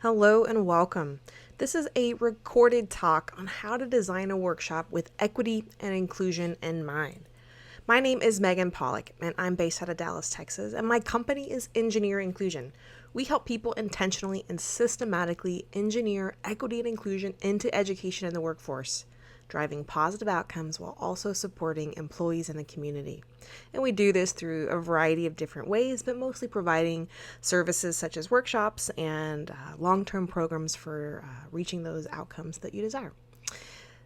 Hello and welcome. This is a recorded talk on how to design a workshop with equity and inclusion in mind. My name is Megan Pollock, and I'm based out of Dallas, Texas, and my company is Engineer Inclusion. We help people intentionally and systematically engineer equity and inclusion into education in the workforce, driving positive outcomes while also supporting employees in the community. And we do this through a variety of different ways, but mostly providing services such as workshops and long-term programs for reaching those outcomes that you desire.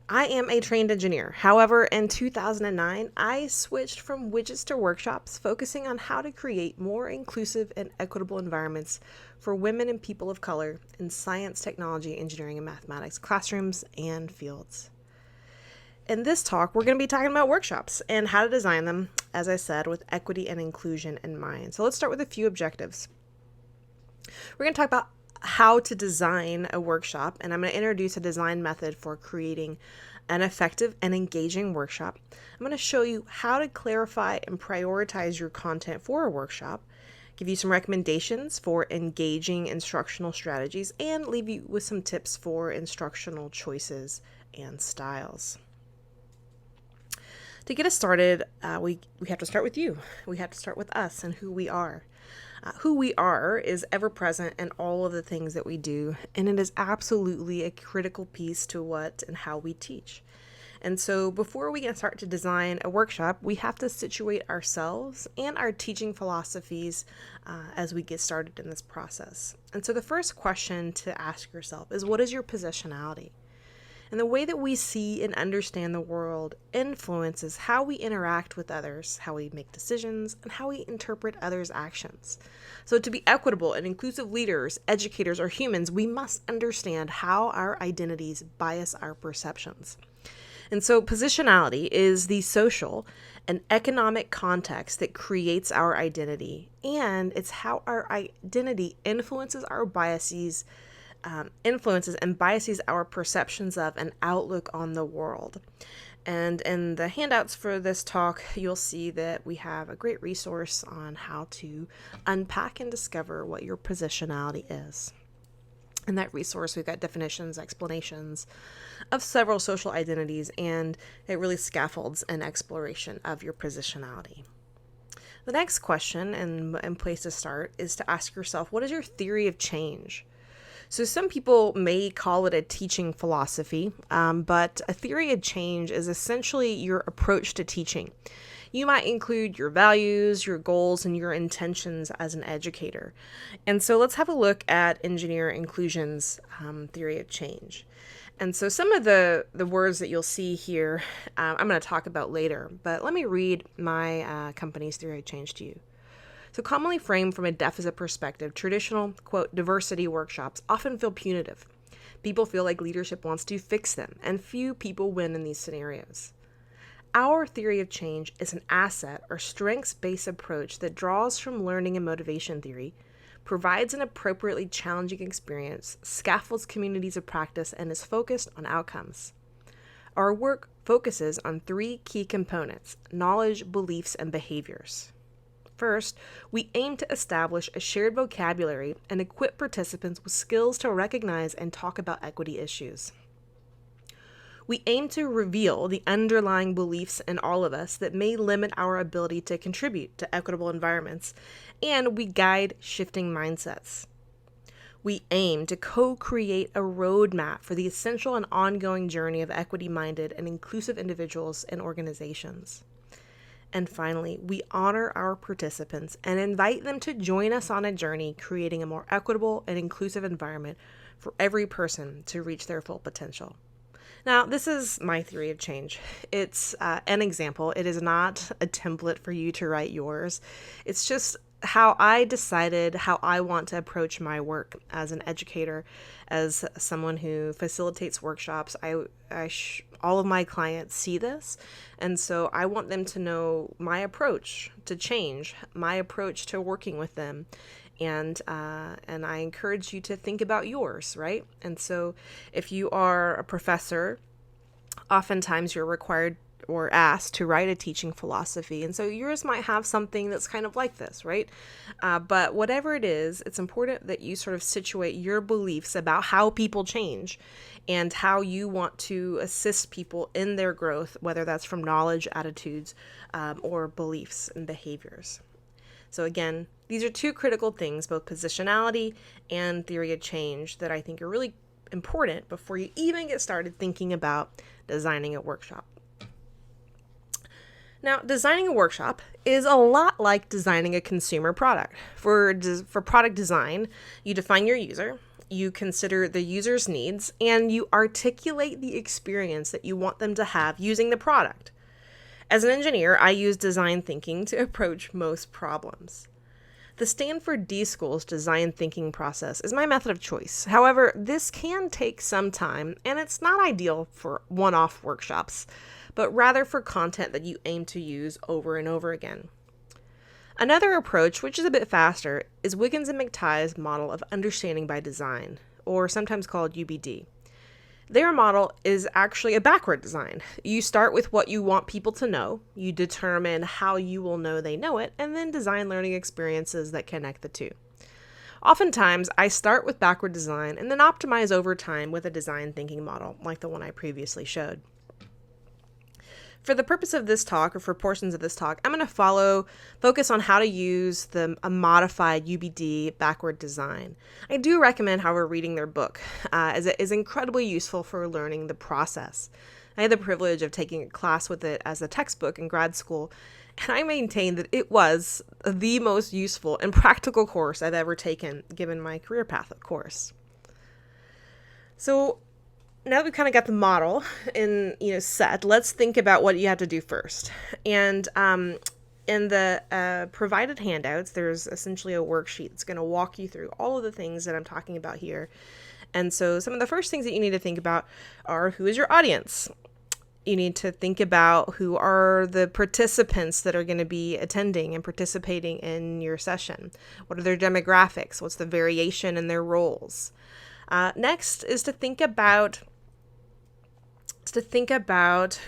I am a trained engineer. However, in 2009, I switched from widgets to workshops, focusing on how to create more inclusive and equitable environments for women and people of color in science, technology, engineering, and mathematics classrooms and fields. In this talk, we're going to be talking about workshops and how to design them, as I said, with equity and inclusion in mind. So let's start with a few objectives. We're going to talk about how to design a workshop, and I'm going to introduce a design method for creating an effective and engaging workshop. I'm going to show you how to clarify and prioritize your content for a workshop, give you some recommendations for engaging instructional strategies, and leave you with some tips for instructional choices and styles. To get us started, we have to start with you. We have to start with us and who we are. Who we are is ever present in all of the things that we do, and it is absolutely a critical piece to what and how we teach. And so before we can start to design a workshop, we have to situate ourselves and our teaching philosophies as we get started in this process. And so the first question to ask yourself is, what is your positionality? And the way that we see and understand the world influences how we interact with others, how we make decisions, and how we interpret others' actions. So to be equitable and inclusive leaders, educators, or humans, we must understand how our identities bias our perceptions. And so positionality is the social and economic context that creates our identity, and it's how our identity influences our biases and biases our perceptions of and outlook on the world. And in the handouts for this talk, you'll see that we have a great resource on how to unpack and discover what your positionality is. In that resource, we've got definitions, explanations of several social identities, and it really scaffolds an exploration of your positionality. The next question and place to start is to ask yourself, what is your theory of change? So some people may call it a teaching philosophy, but a theory of change is essentially your approach to teaching. You might include your values, your goals, and your intentions as an educator. And so let's have a look at Engineer Inclusion's theory of change. And so some of the words that you'll see here, I'm going to talk about later, but let me read my company's theory of change to you. So commonly framed from a deficit perspective, traditional, quote, diversity workshops often feel punitive. People feel like leadership wants to fix them, and few people win in these scenarios. Our theory of change is an asset or strengths-based approach that draws from learning and motivation theory, provides an appropriately challenging experience, scaffolds communities of practice, and is focused on outcomes. Our work focuses on three key components: knowledge, beliefs, and behaviors. First, we aim to establish a shared vocabulary and equip participants with skills to recognize and talk about equity issues. We aim to reveal the underlying beliefs in all of us that may limit our ability to contribute to equitable environments, and we guide shifting mindsets. We aim to co-create a roadmap for the essential and ongoing journey of equity-minded and inclusive individuals and organizations. And finally, we honor our participants and invite them to join us on a journey creating a more equitable and inclusive environment for every person to reach their full potential. Now, this is my theory of change. It's an example. It is not a template for you to write yours. It's just how I decided how I want to approach my work as an educator, as someone who facilitates workshops. All of my clients see this, and so I want them to know my approach to change, my approach to working with them, and I encourage you to think about yours, right? And so if you are a professor, oftentimes you're required or asked to write a teaching philosophy. And so yours might have something that's kind of like this, right? But whatever it is, it's important that you sort of situate your beliefs about how people change and how you want to assist people in their growth, whether that's from knowledge, attitudes, or beliefs and behaviors. So again, these are two critical things, both positionality and theory of change, that I think are really important before you even get started thinking about designing a workshop. Now, designing a workshop is a lot like designing a consumer product. For product design, you define your user, you consider the user's needs, and you articulate the experience that you want them to have using the product. As an engineer, I use design thinking to approach most problems. The Stanford D School's design thinking process is my method of choice. However, this can take some time, and it's not ideal for one-off workshops, but rather for content that you aim to use over and over again. Another approach, which is a bit faster, is Wiggins and McTighe's model of understanding by design, or sometimes called UBD. Their model is actually a backward design. You start with what you want people to know, you determine how you will know they know it, and then design learning experiences that connect the two. Oftentimes, I start with backward design and then optimize over time with a design thinking model, like the one I previously showed. For the purpose of this talk, or for portions of this talk, I'm going to focus on how to use a modified UBD backward design. I do recommend, however, reading their book, as it is incredibly useful for learning the process. I had the privilege of taking a class with it as a textbook in grad school, and I maintain that it was the most useful and practical course I've ever taken, given my career path, of course. So, now that we've kind of got the model set, let's think about what you have to do first. And in the provided handouts, there's essentially a worksheet that's going to walk you through all of the things that I'm talking about here. And so some of the first things that you need to think about are, who is your audience? You need to think about who are the participants that are going to be attending and participating in your session. What are their demographics? What's the variation in their roles? Next is to think about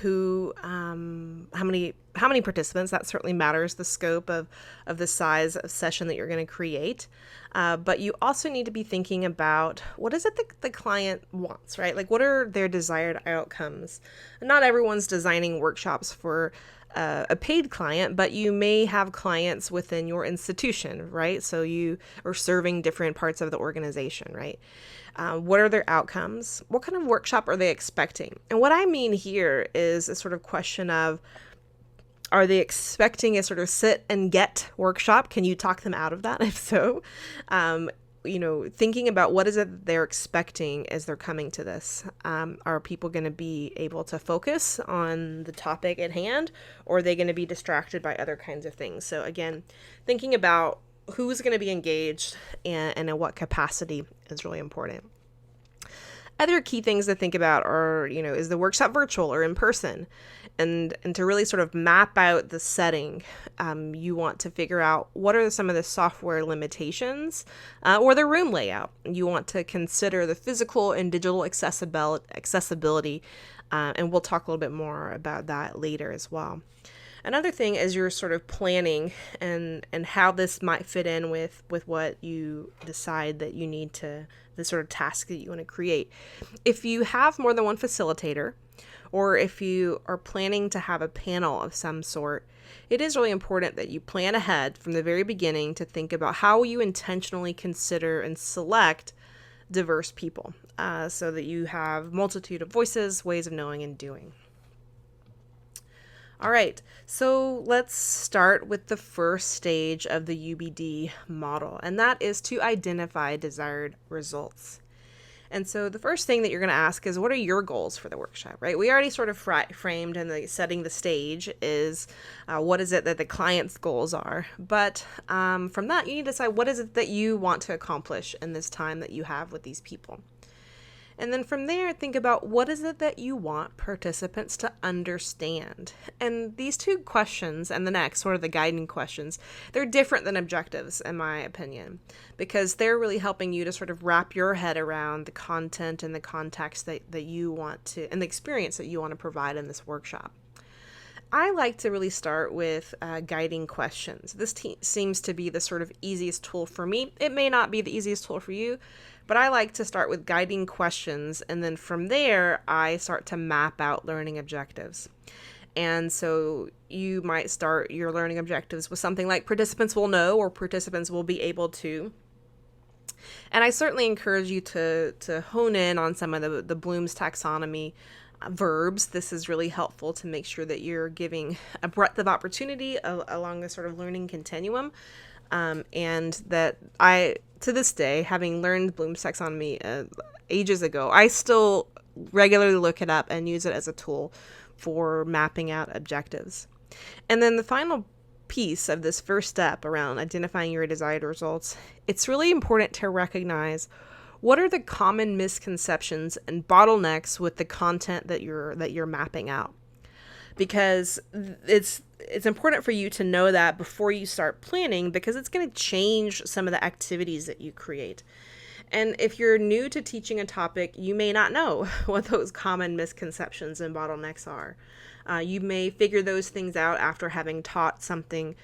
who, how many participants. That certainly matters, the scope of the size of session that you're going to create. But you also need to be thinking about, what is it that the client wants, right? Like, what are their desired outcomes? Not everyone's designing workshops for a paid client, but you may have clients within your institution, right? So you are serving different parts of the organization, right? What are their outcomes? What kind of workshop are they expecting? And what I mean here is a sort of question of, are they expecting a sort of sit and get workshop? Can you talk them out of that? If so, thinking about what is it they're expecting as they're coming to this. Are people going to be able to focus on the topic at hand, or are they going to be distracted by other kinds of things? So again, thinking about who's going to be engaged and in what capacity is really important. Other key things to think about are, is the workshop virtual or in person? And to really sort of map out the setting, you want to figure out what are some of the software limitations or the room layout. You want to consider the physical and digital accessibility, and we'll talk a little bit more about that later as well. Another thing is you're sort of planning and how this might fit in with what you decide that you need the sort of task that you want to create. If you have more than one facilitator, or if you are planning to have a panel of some sort, it is really important that you plan ahead from the very beginning to think about how you intentionally consider and select diverse people, so that you have multitude of voices, ways of knowing and doing. All right, so let's start with the first stage of the UBD model, and that is to identify desired results. And so the first thing that you're going to ask is, what are your goals for the workshop, right? We already sort of framed and setting the stage is what is it that the client's goals are. But from that, you need to decide what is it that you want to accomplish in this time that you have with these people. And then from there, think about what is it that you want participants to understand. And these two questions and the next, sort of the guiding questions, they're different than objectives, in my opinion, because they're really helping you to sort of wrap your head around the content and the context that you want to, and the experience that you want to provide in this workshop. I like to really start with guiding questions. This seems to be the sort of easiest tool for me. It may not be the easiest tool for you, but I like to start with guiding questions, and then from there, I start to map out learning objectives. And so you might start your learning objectives with something like participants will know or participants will be able to. And I certainly encourage you to hone in on some of the Bloom's taxonomy verbs. This is really helpful to make sure that you're giving a breadth of opportunity along a sort of learning continuum. And that to this day, having learned Bloom's taxonomy ages ago, I still regularly look it up and use it as a tool for mapping out objectives. And then the final piece of this first step around identifying your desired results, it's really important to recognize what are the common misconceptions and bottlenecks with the content that you're mapping out. Because it's important for you to know that before you start planning, because it's going to change some of the activities that you create. And if you're new to teaching a topic, you may not know what those common misconceptions and bottlenecks are. You may figure those things out after having taught something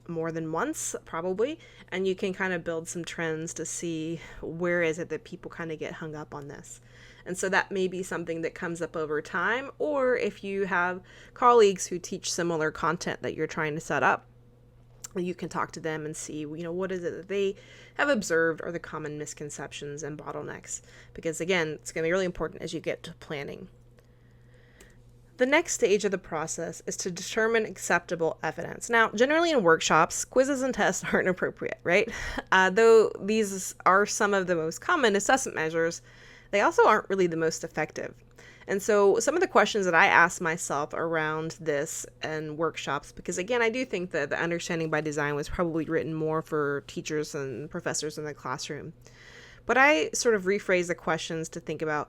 more than once, probably, and you can kind of build some trends to see where is it that people kind of get hung up on this. And so that may be something that comes up over time, or if you have colleagues who teach similar content that you're trying to set up, you can talk to them and see, what is it that they have observed are the common misconceptions and bottlenecks. Because again, it's going to be really important as you get to planning. The next stage of the process is to determine acceptable evidence. Now, generally in workshops, quizzes and tests aren't appropriate, right? Though these are some of the most common assessment measures, they also aren't really the most effective. And so some of the questions that I ask myself around this in workshops, because again, I do think that the Understanding by Design was probably written more for teachers and professors in the classroom. But I sort of rephrase the questions to think about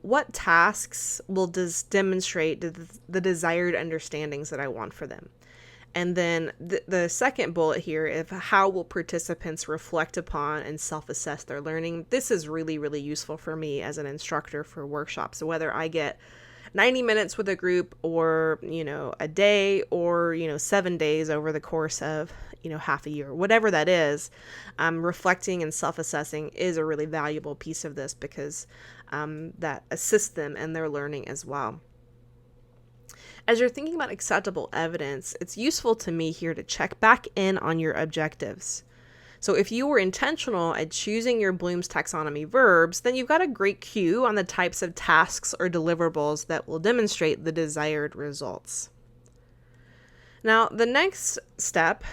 what tasks will demonstrate the desired understandings that I want for them. And then the second bullet here is how will participants reflect upon and self-assess their learning. This is really, really useful for me as an instructor for workshops. So whether I get 90 minutes with a group or, a day or, 7 days over the course of, half a year, whatever that is, reflecting and self-assessing is a really valuable piece of this because that assists them in their learning as well. As you're thinking about acceptable evidence, it's useful to me here to check back in on your objectives. So if you were intentional at choosing your Bloom's taxonomy verbs, then you've got a great cue on the types of tasks or deliverables that will demonstrate the desired results. Now, the next step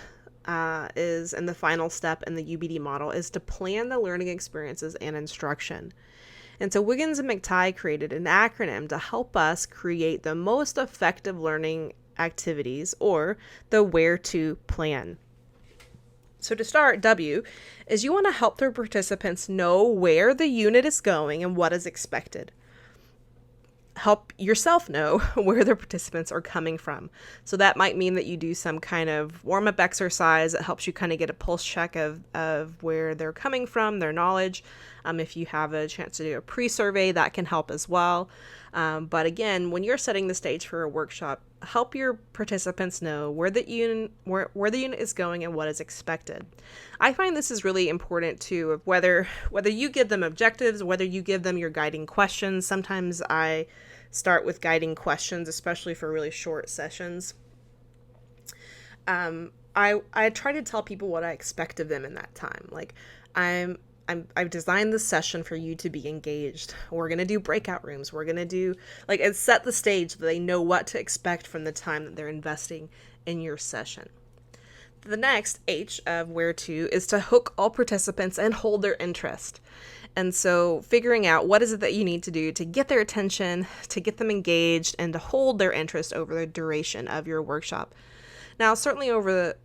and the final step in the UBD model is to plan the learning experiences and instruction. And so Wiggins and McTighe created an acronym to help us create the most effective learning activities, or the where to plan. So to start, W is you want to help their participants know where the unit is going and what is expected. Help yourself know where the participants are coming from. So that might mean that you do some kind of warm-up exercise that helps you kind of get a pulse check of where they're coming from, their knowledge. If you have a chance to do a pre-survey, that can help as well. But again, when you're setting the stage for a workshop, help your participants know where the unit is going and what is expected. I find this is really important too, whether you give them objectives, whether you give them your guiding questions. Sometimes I start with guiding questions, especially for really short sessions. I try to tell people what I expect of them in that time. Like I've designed this session for you to be engaged. We're going to do breakout rooms. We're going to do and set the stage so they know what to expect from the time that they're investing in your session. The next H of where to is to hook all participants and hold their interest. And so figuring out what is it that you need to do to get their attention, to get them engaged, and to hold their interest over the duration of your workshop. Now, certainly over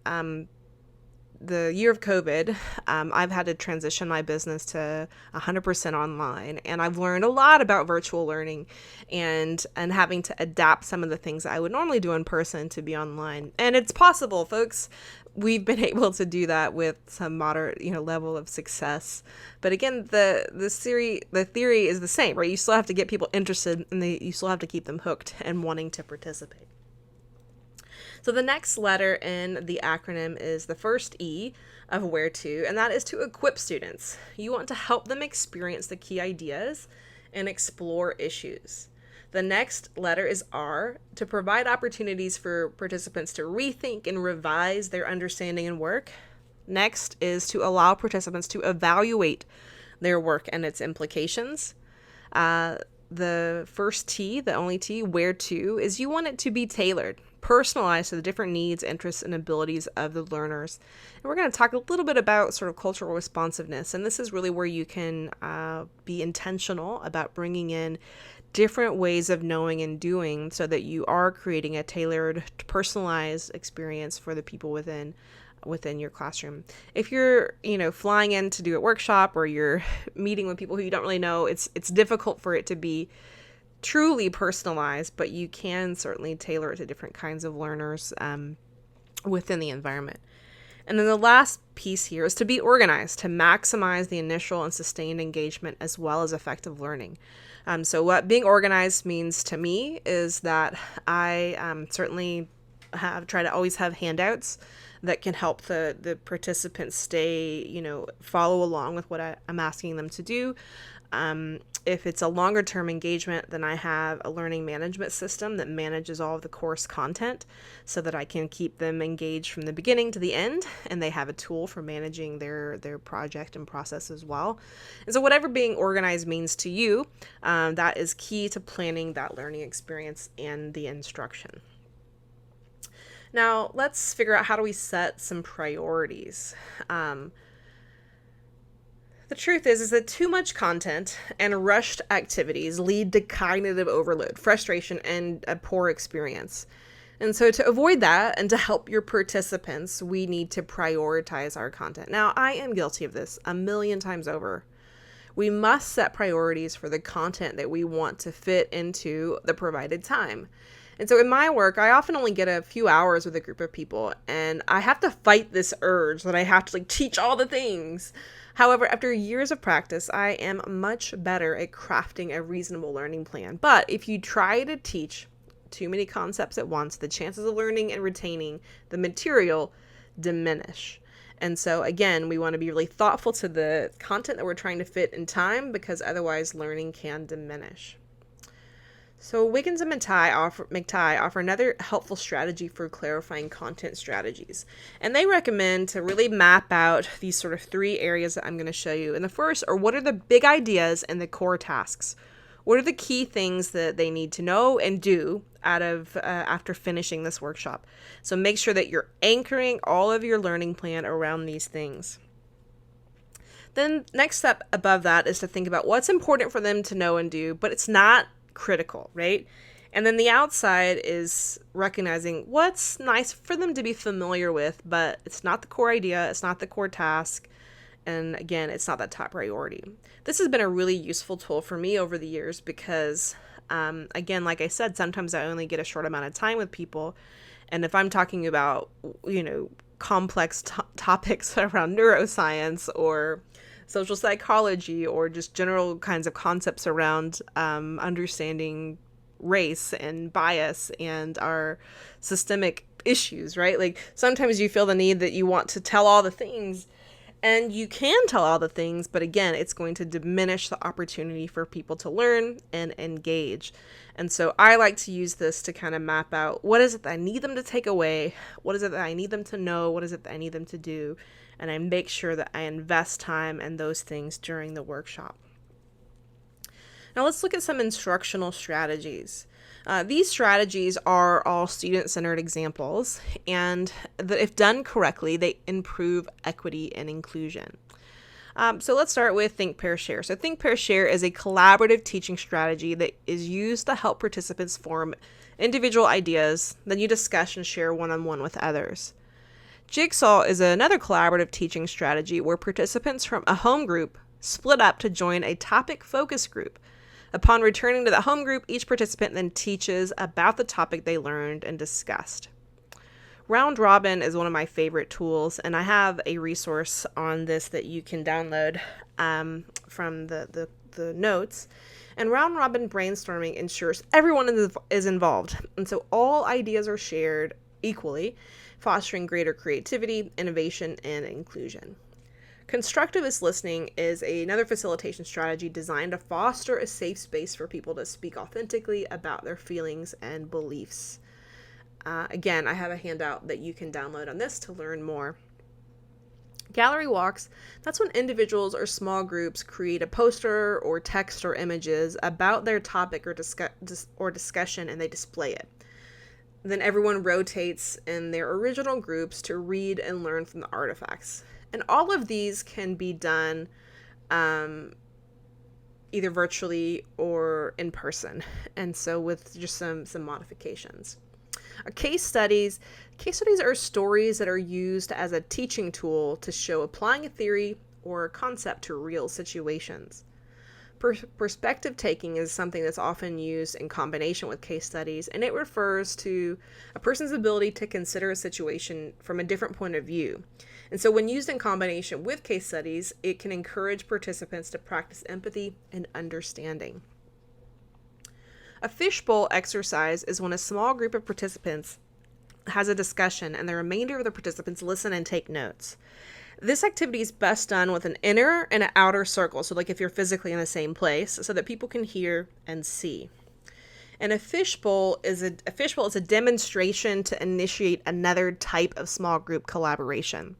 the year of COVID, I've had to transition my business to 100% online, and I've learned a lot about virtual learning and having to adapt some of the things that I would normally do in person to be online. And it's possible, folks. We've been able to do that with some moderate, level of success. But again, the theory is the same, right? You still have to get people interested, and you still have to keep them hooked and wanting to participate. So the next letter in the acronym is the first E of where to, and that is to equip students. You want to help them experience the key ideas and explore issues. The next letter is R, to provide opportunities for participants to rethink and revise their understanding and work. Next is to allow participants to evaluate their work and its implications. The first T, the only T, where to, is you want it to be tailored, personalized to the different needs, interests, and abilities of the learners. And we're going to talk a little bit about sort of cultural responsiveness. And this is really where you can be intentional about bringing in different ways of knowing and doing so that you are creating a tailored, personalized experience for the people within your classroom. If you're, flying in to do a workshop or you're meeting with people who you don't really know, it's difficult for it to be truly personalized, but you can certainly tailor it to different kinds of learners within the environment. And then the last piece here is to be organized, to maximize the initial and sustained engagement as well as effective learning. So what being organized means to me is that I certainly try to always have handouts that can help the participants stay, follow along with what I'm asking them to do. If it's a longer term engagement, then I have a learning management system that manages all of the course content so that I can keep them engaged from the beginning to the end, and they have a tool for managing their project and process as well. And so whatever being organized means to you, that is key to planning that learning experience and the instruction. Now, let's figure out how do we set some priorities. The truth is that too much content and rushed activities lead to cognitive overload, frustration, and a poor experience. And so to avoid that and to help your participants, we need to prioritize our content. Now, I am guilty of this a million times over. We must set priorities for the content that we want to fit into the provided time. And so in my work, I often only get a few hours with a group of people, and I have to fight this urge that I have to teach all the things. However, after years of practice, I am much better at crafting a reasonable learning plan. But if you try to teach too many concepts at once, the chances of learning and retaining the material diminish. And so again, we want to be really thoughtful to the content that we're trying to fit in time, because otherwise learning can diminish. So Wiggins and McTighe offer another helpful strategy for clarifying content strategies. And they recommend to really map out these sort of three areas that I'm going to show you. And the first are, what are the big ideas and the core tasks? What are the key things that they need to know and do after finishing this workshop? So make sure that you're anchoring all of your learning plan around these things. Then next step above that is to think about what's important for them to know and do, but it's not critical, right? And then the outside is recognizing what's nice for them to be familiar with, but it's not the core idea, it's not the core task, and again, it's not that top priority. This has been a really useful tool for me over the years because, again, like I said, sometimes I only get a short amount of time with people, and if I'm talking about, complex topics around neuroscience or social psychology or just general kinds of concepts around understanding race and bias and our systemic issues, right? Sometimes you feel the need that you want to tell all the things, and you can tell all the things, but again, it's going to diminish the opportunity for people to learn and engage. And so I like to use this to kind of map out what is it that I need them to take away, what is it that I need them to know, what is it that I need them to do, and I make sure that I invest time in those things during the workshop. Now let's look at some instructional strategies. These strategies are all student-centered examples, and if done correctly, they improve equity and inclusion. So let's start with Think, Pair, Share. So Think, Pair, Share is a collaborative teaching strategy that is used to help participants form individual ideas, then you discuss and share one-on-one with others. Jigsaw is another collaborative teaching strategy where participants from a home group split up to join a topic focus group. Upon returning to the home group, each participant then teaches about the topic they learned and discussed. Round Robin is one of my favorite tools, and I have a resource on this that you can download from the notes. And Round Robin brainstorming ensures everyone is involved, and so all ideas are shared equally, fostering greater creativity, innovation, and inclusion. Constructivist listening is another facilitation strategy designed to foster a safe space for people to speak authentically about their feelings and beliefs. Again, I have a handout that you can download on this to learn more. Gallery walks, that's when individuals or small groups create a poster or text or images about their topic or discussion, and they display it. Then everyone rotates in their original groups to read and learn from the artifacts. And all of these can be done either virtually or in person, and so with just some modifications. Case studies are stories that are used as a teaching tool to show applying a theory or a concept to real situations. Perspective taking is something that's often used in combination with case studies, and it refers to a person's ability to consider a situation from a different point of view. And so when used in combination with case studies, it can encourage participants to practice empathy and understanding. A fishbowl exercise is when a small group of participants has a discussion and the remainder of the participants listen and take notes. This activity is best done with an inner and an outer circle, so like if you're physically in the same place, so that people can hear and see. And a fishbowl is a demonstration to initiate another type of small group collaboration.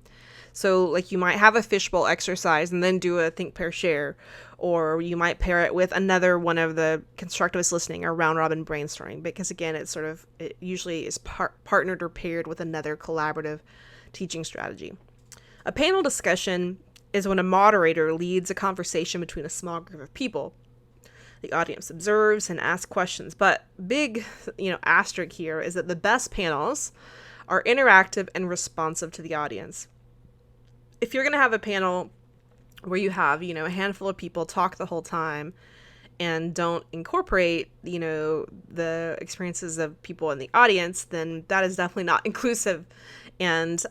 So like you might have a fishbowl exercise and then do a think, pair, share, or you might pair it with another one of the constructivist listening or round robin brainstorming, because again, it usually is partnered or paired with another collaborative teaching strategy. A panel discussion is when a moderator leads a conversation between a small group of people. The audience observes and asks questions, but big, asterisk here is that the best panels are interactive and responsive to the audience. If you're going to have a panel where you have, a handful of people talk the whole time and don't incorporate, the experiences of people in the audience, then that is definitely not inclusive, and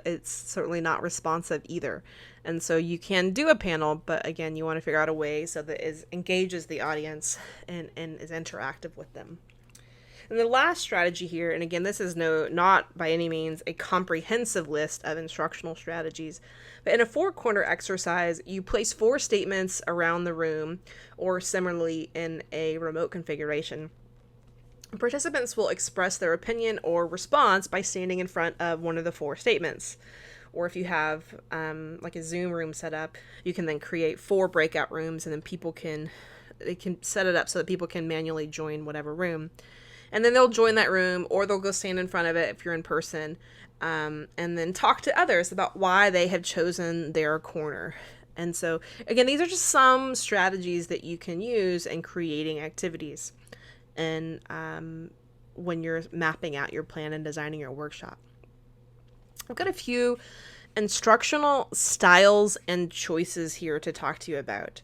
it's certainly not responsive either. And so you can do a panel, but again, you want to figure out a way so that it engages the audience and is interactive with them. And the last strategy here, and again, this is not by any means a comprehensive list of instructional strategies, but in a four-corner exercise, you place 4 statements around the room, or similarly in a remote configuration. Participants will express their opinion or response by standing in front of one of the 4 statements. Or if you have like a Zoom room set up, you can then create 4 breakout rooms, and then they can set it up so that people can manually join whatever room. And then they'll join that room, or they'll go stand in front of it if you're in person, and then talk to others about why they have chosen their corner. And so, again, these are just some strategies that you can use in creating activities and when you're mapping out your plan and designing your workshop. I've got a few instructional styles and choices here to talk to you about.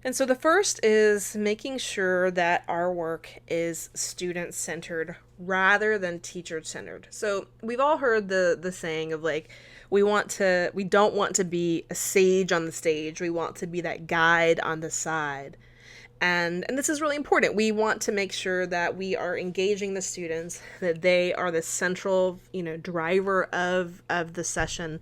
And so the first is making sure that our work is student-centered rather than teacher-centered. So we've all heard the saying of like, we don't want to be a sage on the stage. We want to be that guide on the side. And this is really important. We want to make sure that we are engaging the students, that they are the central, driver of the session.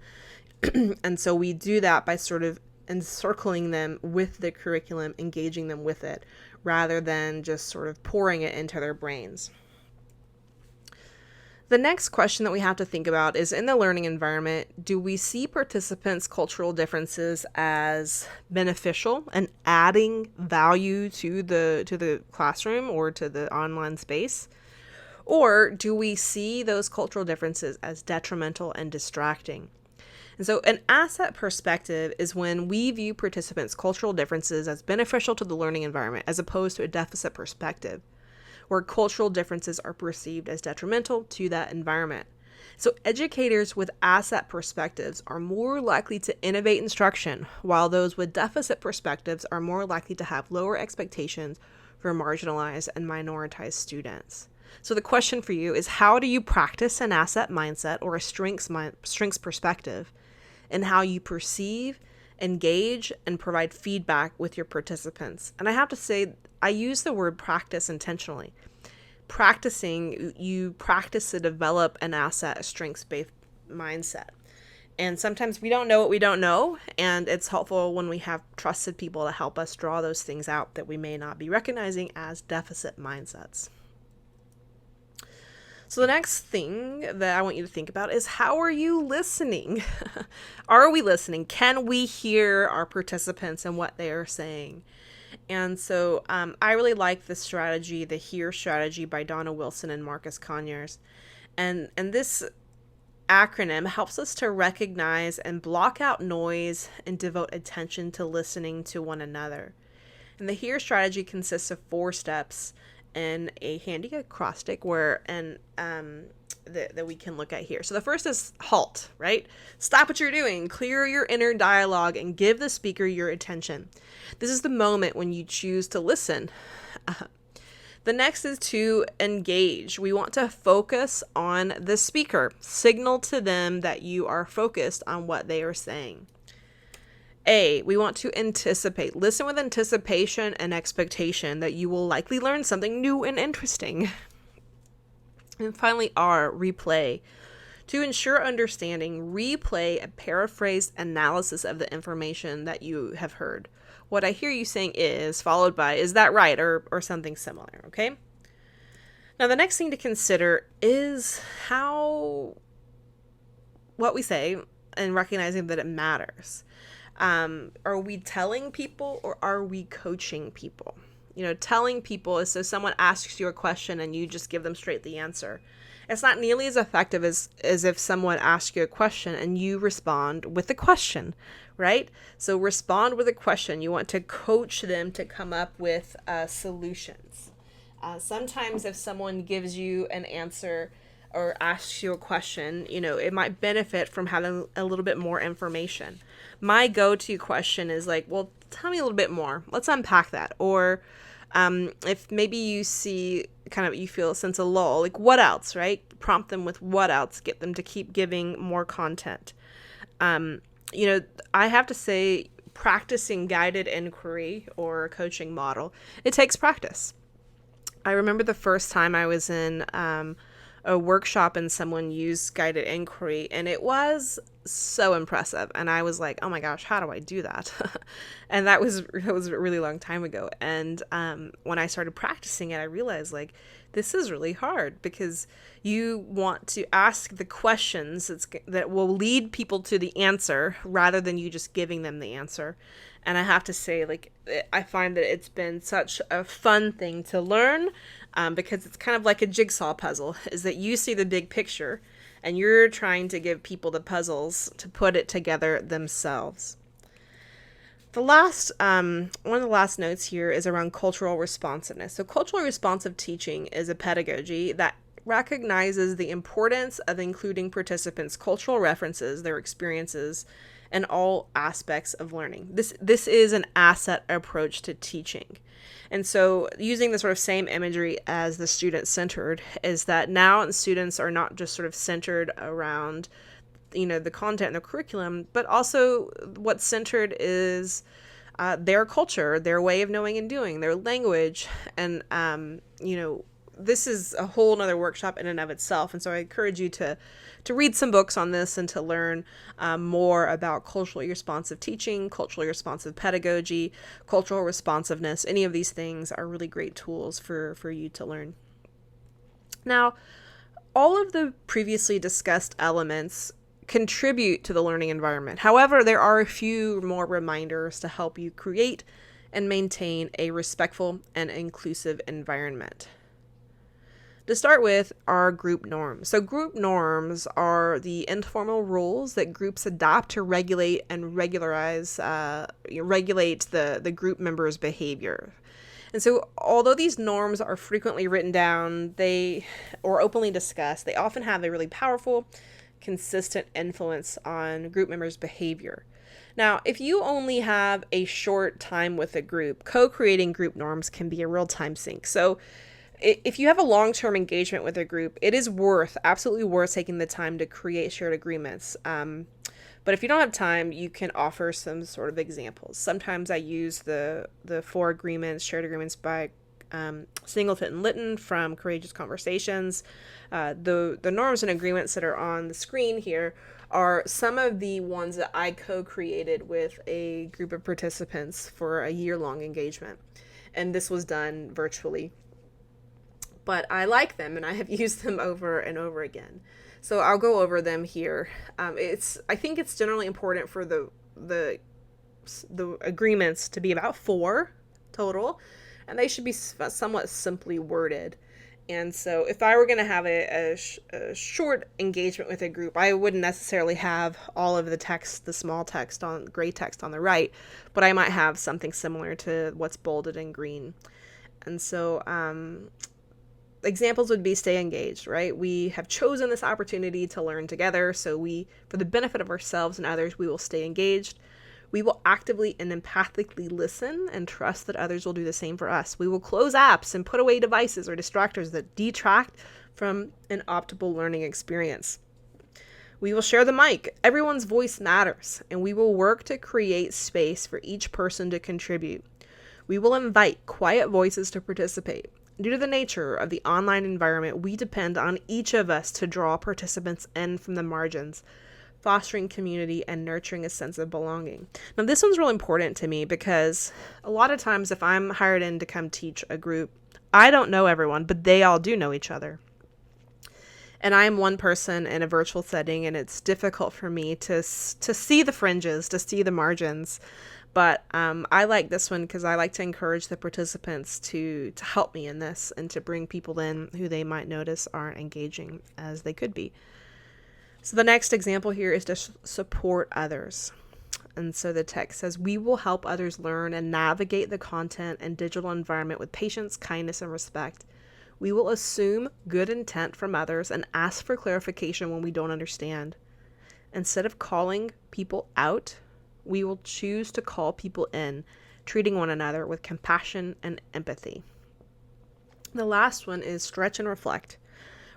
And so we do that by sort of encircling them with the curriculum, engaging them with it, rather than just sort of pouring it into their brains. The next question that we have to think about is, in the learning environment, do we see participants' cultural differences as beneficial and adding value to the classroom or to the online space? Or do we see those cultural differences as detrimental and distracting? And so an asset perspective is when we view participants' cultural differences as beneficial to the learning environment, as opposed to a deficit perspective, where cultural differences are perceived as detrimental to that environment. So educators with asset perspectives are more likely to innovate instruction, while those with deficit perspectives are more likely to have lower expectations for marginalized and minoritized students. So the question for you is, how do you practice an asset mindset or a strengths perspective in how you perceive, engage, and provide feedback with your participants? And I have to say, I use the word practice intentionally. practicing, you practice to develop an asset, a strengths-based mindset. And sometimes we don't know what we don't know, and it's helpful when we have trusted people to help us draw those things out that we may not be recognizing as deficit mindsets. So the next thing that I want you to think about is, how are you listening? Are we listening? Can we hear our participants and what they are saying? And so I really like the strategy, the HEAR strategy by Donna Wilson and Marcus Conyers. And this acronym helps us to recognize and block out noise and devote attention to listening to one another. And the HEAR strategy consists of 4 steps and a handy acrostic that we can look at here. So the first is HALT, right? Stop what you're doing, clear your inner dialogue, and give the speaker your attention. This is the moment when you choose to listen. The next is to engage. We want to focus on the speaker. Signal to them that you are focused on what they are saying. A, we want to anticipate. Listen with anticipation and expectation that you will likely learn something new and interesting. And finally, R, replay. To ensure understanding, replay a paraphrased analysis of the information that you have heard. What I hear you saying is, followed by, is that right? Or something similar, okay? Now, the next thing to consider is what we say and recognizing that it matters. Are we telling people or are we coaching people? Telling people is so someone asks you a question and you just give them straight the answer. It's not nearly as effective as if someone asks you a question and you respond with a question, right? So respond with a question. You want to coach them to come up with solutions. Sometimes if someone gives you an answer or asks you a question, it might benefit from having a little bit more information. My go-to question is like, well, tell me a little bit more. Let's unpack that. Or if maybe you feel a sense of lull, like what else, right? Prompt them with what else, get them to keep giving more content. I have to say, practicing guided inquiry or coaching model, it takes practice. I remember the first time I was in a workshop and someone used guided inquiry, and it was so impressive. And I was like, oh my gosh, how do I do that? And it was a really long time ago. And when I started practicing it, I realized like, this is really hard because you want to ask the questions that will lead people to the answer rather than you just giving them the answer. And I have to say, like, I find that it's been such a fun thing to learn because it's kind of like a jigsaw puzzle, is that you see the big picture and you're trying to give people the puzzles to put it together themselves. One of the last notes here is around cultural responsiveness. So culturally responsive teaching is a pedagogy that recognizes the importance of including participants' cultural references, their experiences, and all aspects of learning. This is an asset approach to teaching. And so using the sort of same imagery as the student-centered is that now students are not just sort of centered around the content and the curriculum, but also what's centered is their culture, their way of knowing and doing, their language. And, this is a whole nother workshop in and of itself. And so I encourage you to read some books on this and to learn more about culturally responsive teaching, culturally responsive pedagogy, cultural responsiveness. Any of these things are really great tools for you to learn. Now, all of the previously discussed elements contribute to the learning environment. However, there are a few more reminders to help you create and maintain a respectful and inclusive environment. To start with are group norms. So group norms are the informal rules that groups adopt to regulate and regulate the group members' behavior. And so although these norms are frequently written down, or openly discussed, they often have a really powerful, consistent influence on group members' behavior. Now, if you only have a short time with a group, co-creating group norms can be a real time sink. So if you have a long-term engagement with a group, it is absolutely worth taking the time to create shared agreements. But if you don't have time, you can offer some sort of examples. Sometimes I use the 4 agreements, shared agreements by Singleton and Litton from Courageous Conversations. The norms and agreements that are on the screen here are some of the ones that I co-created with a group of participants for a year-long engagement. And this was done virtually. But I like them and I have used them over and over again. So I'll go over them here. I think it's generally important for the agreements to be about 4 total, and they should be somewhat simply worded. And so if I were going to have a short engagement with a group, I wouldn't necessarily have all of the text, the small text on gray text on the right, but I might have something similar to what's bolded in green. And so examples would be stay engaged, right? We have chosen this opportunity to learn together, so for the benefit of ourselves and others, we will stay engaged. We will actively and empathically listen and trust that others will do the same for us. We will close apps and put away devices or distractors that detract from an optimal learning experience. We will share the mic. Everyone's voice matters, and we will work to create space for each person to contribute. We will invite quiet voices to participate. Due to the nature of the online environment, we depend on each of us to draw participants in from the margins, fostering community and nurturing a sense of belonging. Now, this one's really important to me because a lot of times if I'm hired in to come teach a group, I don't know everyone, but they all do know each other. And I'm one person in a virtual setting, and it's difficult for me to see the fringes, to see the margins. But I like this one because I like to encourage the participants to help me in this and to bring people in who they might notice aren't engaging as they could be. So the next example here is to support others. And so the text says, we will help others learn and navigate the content and digital environment with patience, kindness, and respect. We will assume good intent from others and ask for clarification when we don't understand. Instead of calling people out, we will choose to call people in, treating one another with compassion and empathy. The last one is stretch and reflect.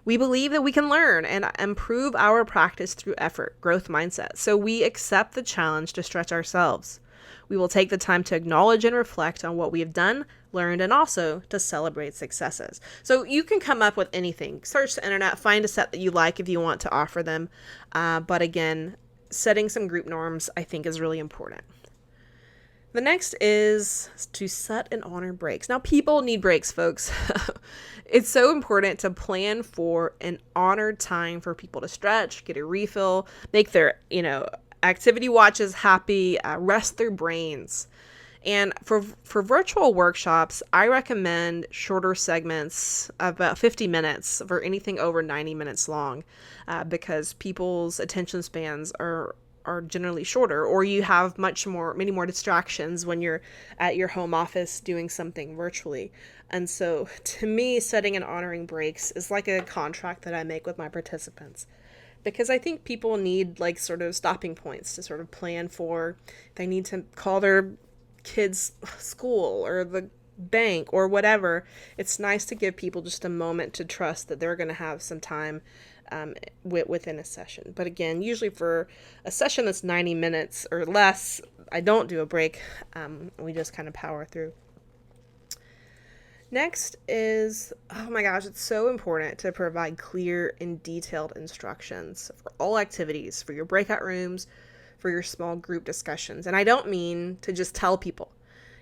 We believe that we can learn and improve our practice through effort, growth mindset. So we accept the challenge to stretch ourselves. We will take the time to acknowledge and reflect on what we have done, learned, and also to celebrate successes. So you can come up with anything. Search the internet, find a set that you like if you want to offer them. But again, setting some group norms, I think, is really important. The next is to set and honor breaks. Now, people need breaks, folks. It's so important to plan for an honored time for people to stretch, get a refill, make their, activity watches happy, rest their brains. And for virtual workshops, I recommend shorter segments, about 50 minutes for anything over 90 minutes long, because people's attention spans are generally shorter, or you have many more distractions when you're at your home office doing something virtually. And so to me, setting and honoring breaks is like a contract that I make with my participants, because I think people need like sort of stopping points to sort of plan for. They need to call their kids' school or the bank or whatever. It's nice to give people just a moment to trust that they're going to have some time within a session. But again, usually for a session that's 90 minutes or less, I don't do a break. We just kind of power through. Next is, oh my gosh, it's so important to provide clear and detailed instructions for all activities, for your breakout rooms, for your small group discussions. And I don't mean to just tell people.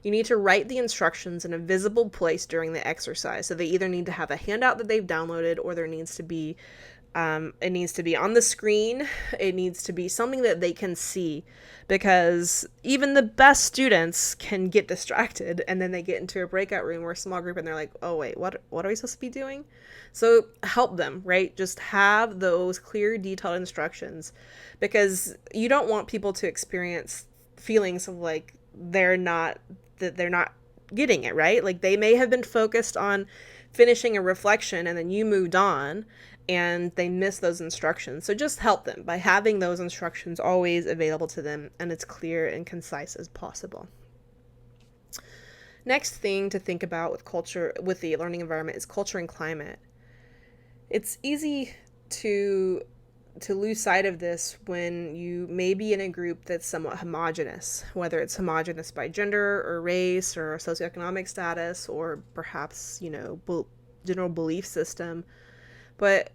You need to write the instructions in a visible place during the exercise. So they either need to have a handout that they've downloaded, or there needs to be it needs to be on the screen. It needs to be something that they can see, because even the best students can get distracted, and then they get into a breakout room or a small group and they're like, oh wait, what are we supposed to be doing? So help them, right? Just have those clear, detailed instructions, because you don't want people to experience feelings of like they're not getting it, right? Like they may have been focused on finishing a reflection and then you moved on and they miss those instructions. So just help them by having those instructions always available to them and as clear and concise as possible. Next thing to think about with the learning environment is culture and climate. It's easy to to lose sight of this when you may be in a group that's somewhat homogenous, whether it's homogenous by gender or race or socioeconomic status or perhaps, general belief system. But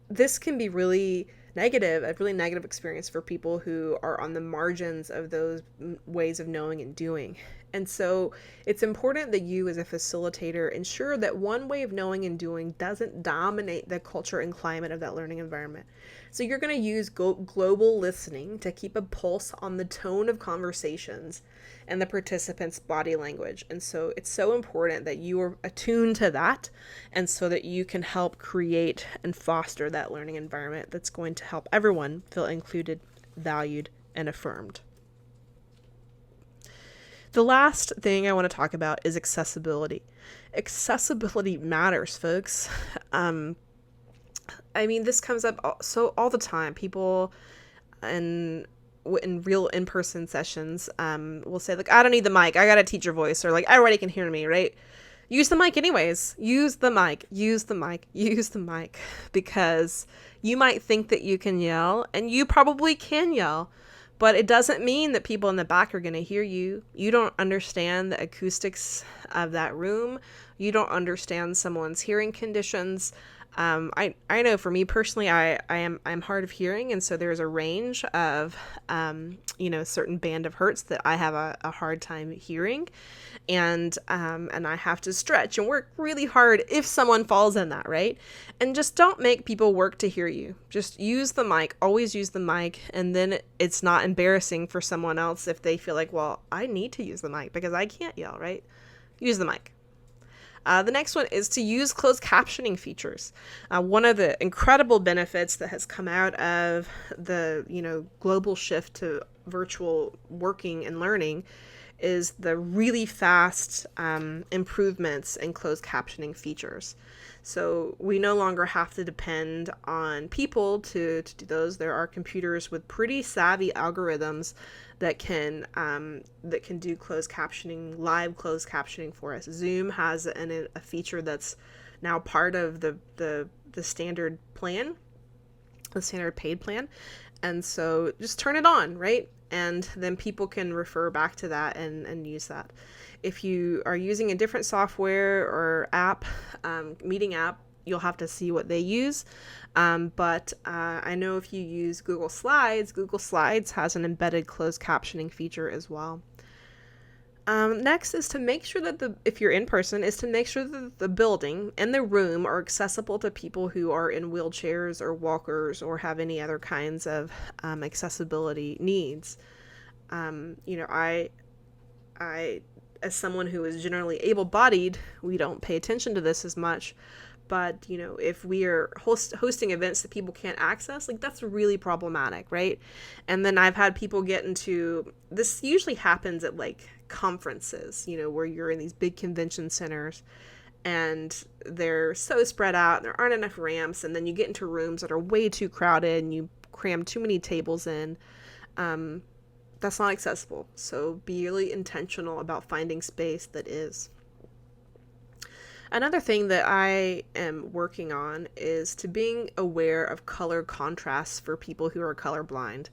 this can be really negative, a really negative experience for people who are on the margins of those ways of knowing and doing. And so it's important that you, as a facilitator, ensure that one way of knowing and doing doesn't dominate the culture and climate of that learning environment. So you're going to use global listening to keep a pulse on the tone of conversations and the participants' body language. And so it's so important that you are attuned to that, and so that you can help create and foster that learning environment that's going to help everyone feel included, valued, and affirmed. The last thing I want to talk about is accessibility. Accessibility matters, folks. This comes up all the time. People in real in-person sessions will say, like, I don't need the mic. I got a teacher voice. Or like, everybody can hear me, right? Use the mic anyways. Use the mic. Because you might think that you can yell, and you probably can yell. But it doesn't mean that people in the back are going to hear you. You don't understand the acoustics of that room. You don't understand someone's hearing conditions. I know for me personally, I'm hard of hearing, and so there's a range of certain band of hertz that I have a hard time hearing, and I have to stretch and work really hard if someone falls in that, right? And just don't make people work to hear you. Just use the mic. Always use the mic, and then it's not embarrassing for someone else if they feel like, well, I need to use the mic because I can't yell, right? Use the mic. The next one is to use closed captioning features. One of the incredible benefits that has come out of the global shift to virtual working and learning is the really fast improvements in closed captioning features. So we no longer have to depend on people to do those. There are computers with pretty savvy algorithms that can do closed captioning, live closed captioning for us. Zoom has a feature that's now part of the standard plan, the standard paid plan. And so just turn it on, right? And then people can refer back to that and use that. If you are using a different software or app, meeting app, you'll have to see what they use. But I know if you use Google Slides has an embedded closed captioning feature as well. Next is to make sure that if you're in person, is to make sure that the building and the room are accessible to people who are in wheelchairs or walkers or have any other kinds of accessibility needs. I, as someone who is generally able-bodied, we don't pay attention to this as much. But, if we are hosting events that people can't access, like, that's really problematic, right? And then I've had people get into, this usually happens at, like, conferences, where you're in these big convention centers and they're so spread out and there aren't enough ramps, and then you get into rooms that are way too crowded and you cram too many tables in. That's not accessible. So be really intentional about finding space that is. Another thing that I am working on is to being aware of color contrasts for people who are colorblind.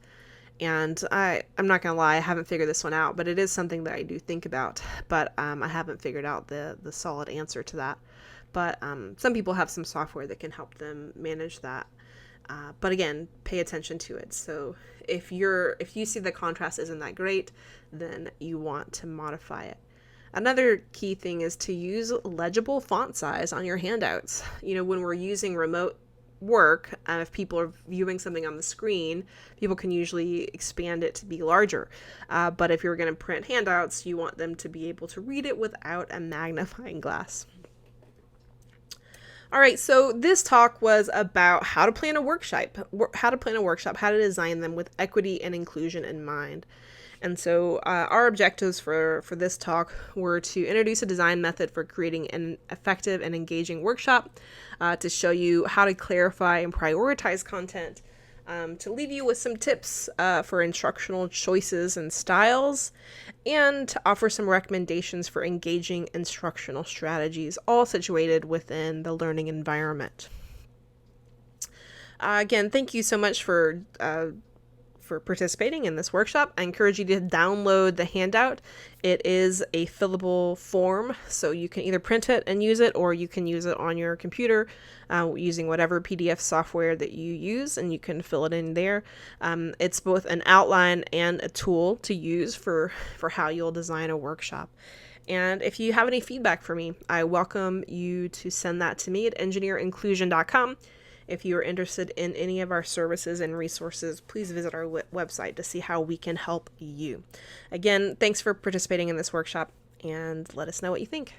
And I'm not going to lie, I haven't figured this one out, but it is something that I do think about. But I haven't figured out the solid answer to that. But some people have some software that can help them manage that. But again, pay attention to it. So if you see the contrast isn't that great, then you want to modify it. Another key thing is to use legible font size on your handouts. When we're using remote work, if people are viewing something on the screen, people can usually expand it to be larger. But if you're going to print handouts, you want them to be able to read it without a magnifying glass. All right, so this talk was about how to plan a workshop, how to design them with equity and inclusion in mind. And so our objectives for this talk were to introduce a design method for creating an effective and engaging workshop, to show you how to clarify and prioritize content, to leave you with some tips for instructional choices and styles, and to offer some recommendations for engaging instructional strategies, all situated within the learning environment. Again, thank you so much for participating in this workshop. I encourage you to download the handout. It is a fillable form, so you can either print it and use it, or you can use it on your computer using whatever PDF software that you use, and you can fill it in there. It's both an outline and a tool to use for how you'll design a workshop. And if you have any feedback for me, I welcome you to send that to me at engineerinclusion.com. If you are interested in any of our services and resources, please visit our website to see how we can help you. Again, thanks for participating in this workshop, and let us know what you think.